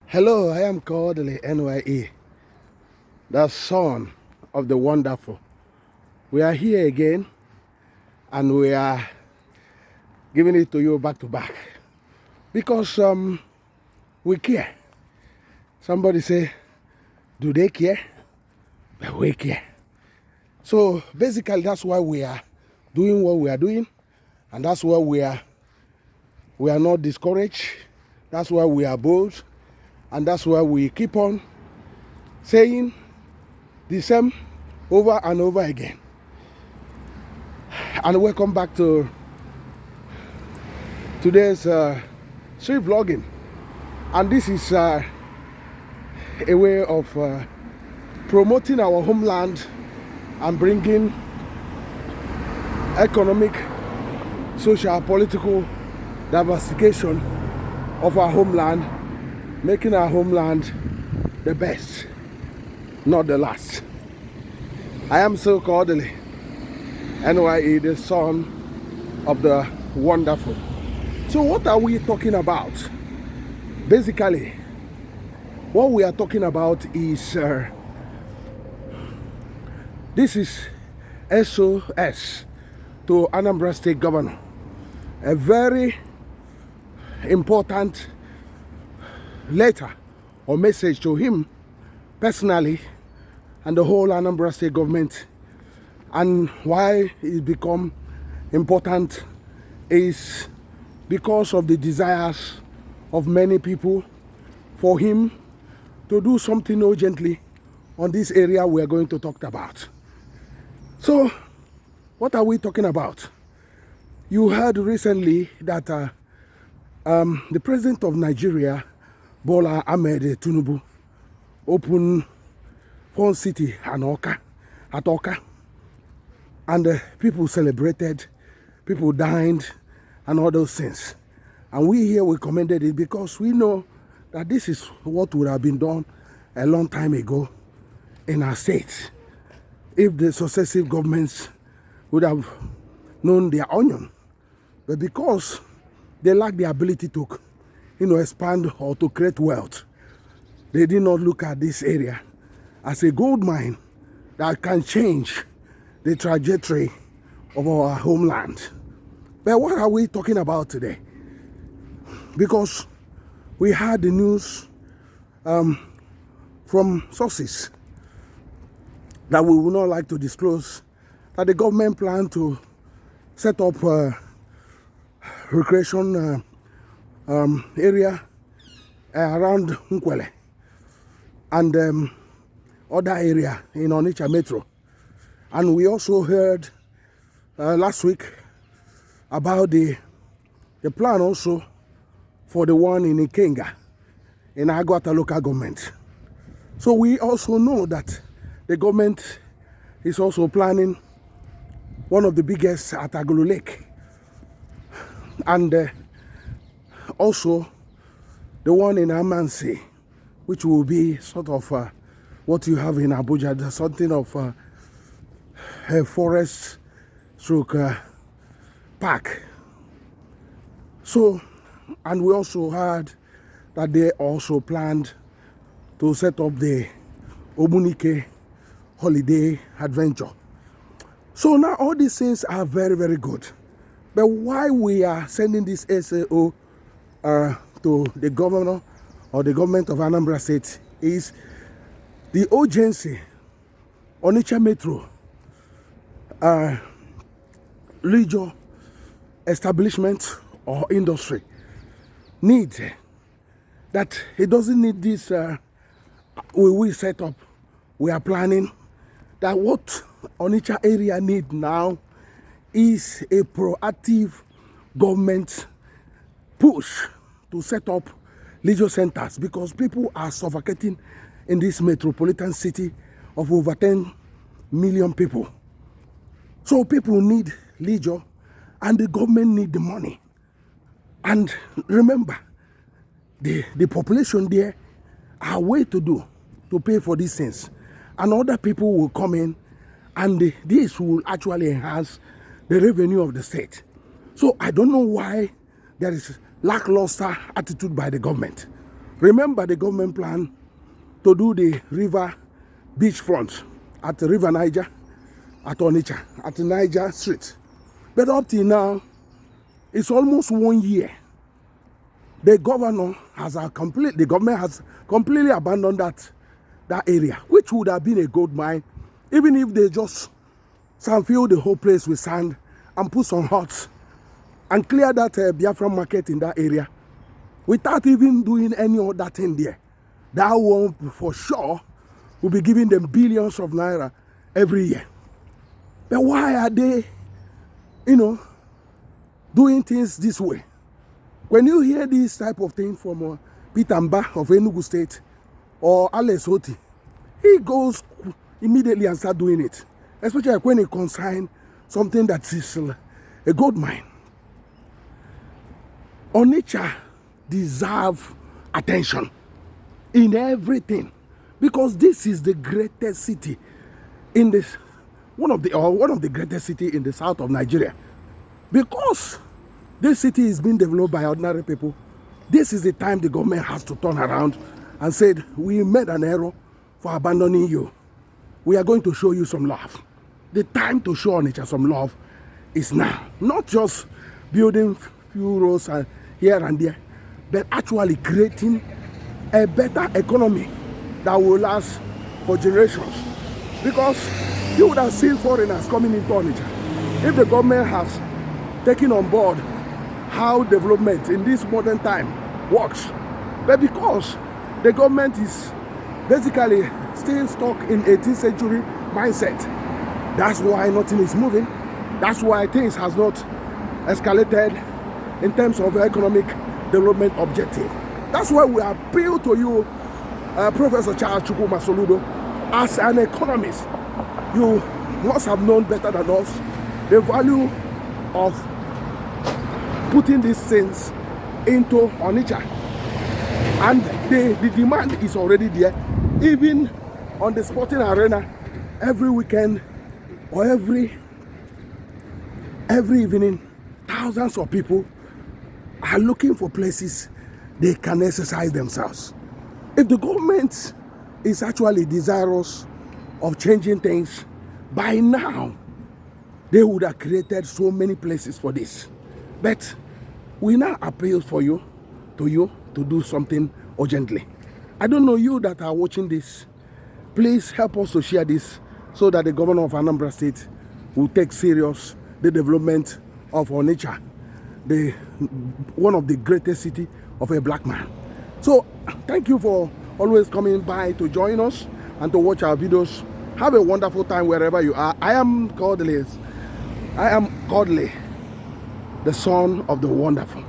Hello, I am Kodili-nye, the son of the wonderful. We are here again and we are giving it to you back to back because we care. Somebody say, do they care? But we care. So basically that's why we are doing what we are doing, and that's why we are not discouraged. That's why we are bold. And that's why we keep on saying the same over and over again. And welcome back to today's street vlogging. And this is a way of promoting our homeland and bringing economic, social, political diversification of our homeland, making our homeland the best, not the last. I am so Kodili-nye, the son of the wonderful. So what are we talking about? Basically, what we are talking about is this is SOS to Anambra State Governor. A very important letter or message to him personally and the whole Anambra State government. And why it become important is because of the desires of many people for him to do something urgently on this area we are going to talk about. So what are we talking about? You heard recently that the president of Nigeria, Bola Ahmed Tinubu, opened Fun City at Awka, and people celebrated, people dined, and all those things. And we here, we commended it because we know that this is what would have been done a long time ago in our state if the successive governments would have known their onion. But because they lack the ability to expand or to create wealth, they did not look at this area as a gold mine that can change the trajectory of our homeland. But what are we talking about today? Because we had the news from sources that we would not like to disclose that the government plan to set up recreation area around Nkwele and other area in Onitsha Metro. And we also heard last week about the plan also for the one in Ikenga in Agwata local government. So we also know that the government is also planning one of the biggest at Agulu Lake, and also the one in Amansi, which will be sort of what you have in Abuja, something of a forest stroke park. So, and we also heard that they also planned to set up the Obunike holiday adventure. So now all these things are very, very good. But why we are sending this SAO to the governor or the government of Anambra State is the urgency. Onitsha Metro leisure establishment or industry needs that it doesn't need this we set up. We are planning that what Onitsha area need now is a proactive government push to set up leisure centers, because people are suffocating in this metropolitan city of over 10 million people. So people need leisure and the government need the money. And remember, the population there are way to pay for these things. And other people will come in and this will actually enhance the revenue of the state. So I don't know why there is lackluster attitude by the government. Remember the government plan to do the river beach front at the River Niger, at Onitsha, at the Niger Street. But up till now, it's almost 1 year. The government has completely abandoned that area, which would have been a gold mine, even if they just fill the whole place with sand and put some huts and clear that Biafran market in that area without even doing any other thing there. That one for sure will be giving them billions of naira every year. But why are they, doing things this way? When you hear this type of thing from Peter Mba of Enugu State or Alex Oti, he goes immediately and start doing it, especially when it concerns something that is a gold mine. Onitsha deserve attention in everything, because this is the greatest city in this, one of the greatest city in the south of Nigeria. Because this city is being developed by ordinary people, this is the time the government has to turn around and said, we made an error for abandoning you. We are going to show you some love. The time to show Onitsha some love is now. Not just building few roads here and there, but actually creating a better economy that will last for generations. Because you would have seen foreigners coming into Onitsha if the government has taken on board how development in this modern time works. But because the government is basically still stuck in 18th century mindset, that's why nothing is moving. That's why things has not escalated in terms of economic development objective. That's why we appeal to you, Professor Gov.Soludo, as an economist. You must have known better than us the value of putting these things into Onitsha. And the demand is already there. Even on the sporting arena, every weekend or every evening, thousands of people are looking for places they can exercise themselves. If the government is actually desirous of changing things, by now they would have created so many places for this. But we now appeal to you to do something urgently. I don't know, you that are watching this, please help us to share this so that the governor of Anambra State will take serious the development of Onitsha, one of the greatest city of a black man. So thank you for always coming by to join us and to watch our videos. Have a wonderful time wherever you are. I am Kodili, the son of the wonderful.